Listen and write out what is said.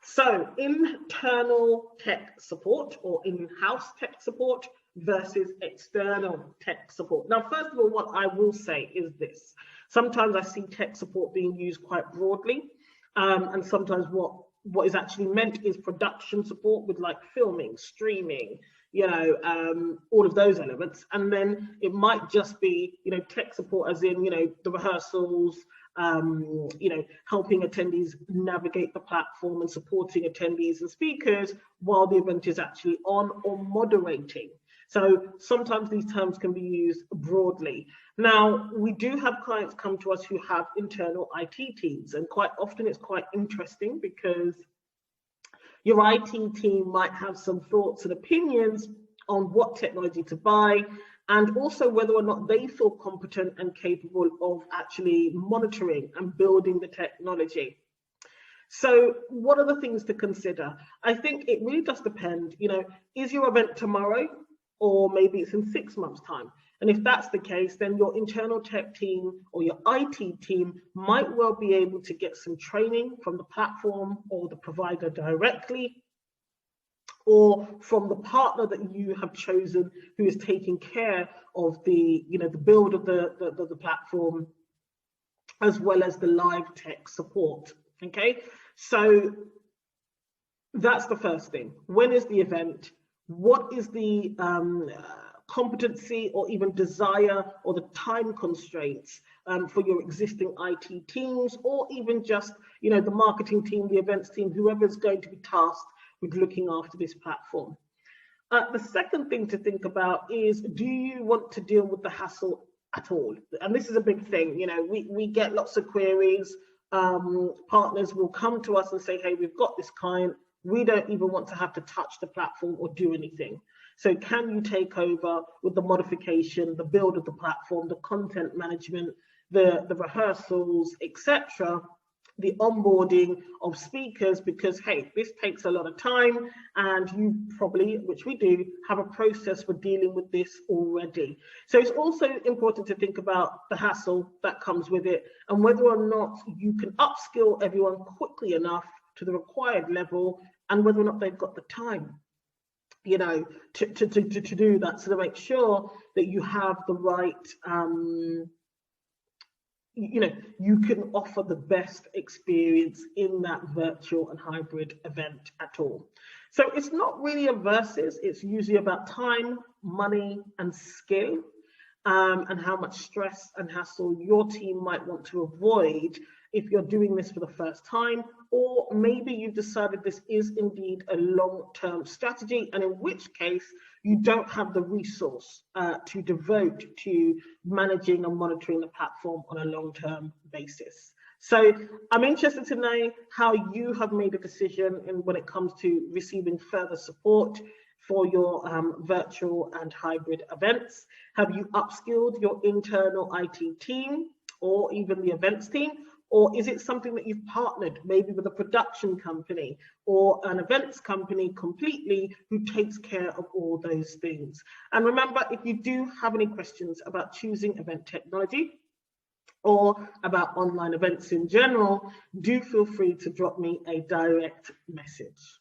So internal tech support or in-house tech support versus external tech support. Now, first of all, what I will say is this. Sometimes I see tech support being used quite broadly, and sometimes what is actually meant is production support with like filming, streaming, all of those elements. And then it might just be, tech support as in, the rehearsals, helping attendees navigate the platform and supporting attendees and speakers while the event is actually on, or moderating. So sometimes these terms can be used broadly. Now, we do have clients come to us who have internal IT teams, and quite often it's quite interesting because your IT team might have some thoughts and opinions on what technology to buy, and also whether or not they feel competent and capable of actually monitoring and building the technology. So what are the things to consider? I think it really does depend, is your event tomorrow, or maybe it's in 6 months' time? And if that's the case, then your internal tech team or your IT team might well be able to get some training from the platform or the provider directly, or from the partner that you have chosen who is taking care of the build of the platform, as well as the live tech support. Okay, so that's the first thing. When is the event? What is the competency or even desire or the time constraints for your existing IT teams, or even just the marketing team, the events team, whoever's going to be tasked with looking after this platform. The second thing to think about is, do you want to deal with the hassle at all? And this is a big thing. We get lots of queries. Partners will come to us and say, hey, we've got this client. We don't even want to have to touch the platform or do anything. So can you take over with the modification, the build of the platform, the content management, the rehearsals, etc., the onboarding of speakers? Because, hey, this takes a lot of time, and you probably, which we do, have a process for dealing with this already. So it's also important to think about the hassle that comes with it, and whether or not you can upskill everyone quickly enough to the required level, and whether or not they've got the time, to do that, so to make sure that you have the right, you can offer the best experience in that virtual and hybrid event at all. So it's not really a versus, it's usually about time, money, and skill, and how much stress and hassle your team might want to avoid if you're doing this for the first time, or maybe you've decided this is indeed a long-term strategy, and in which case you don't have the resource to devote to managing and monitoring the platform on a long-term basis. So I'm interested to know how you have made a decision when it comes to receiving further support for your virtual and hybrid events. Have you upskilled your internal IT team or even the events team? Or is it something that you've partnered maybe with a production company or an events company completely who takes care of all those things? And remember, if you do have any questions about choosing event technology or about online events in general, do feel free to drop me a direct message.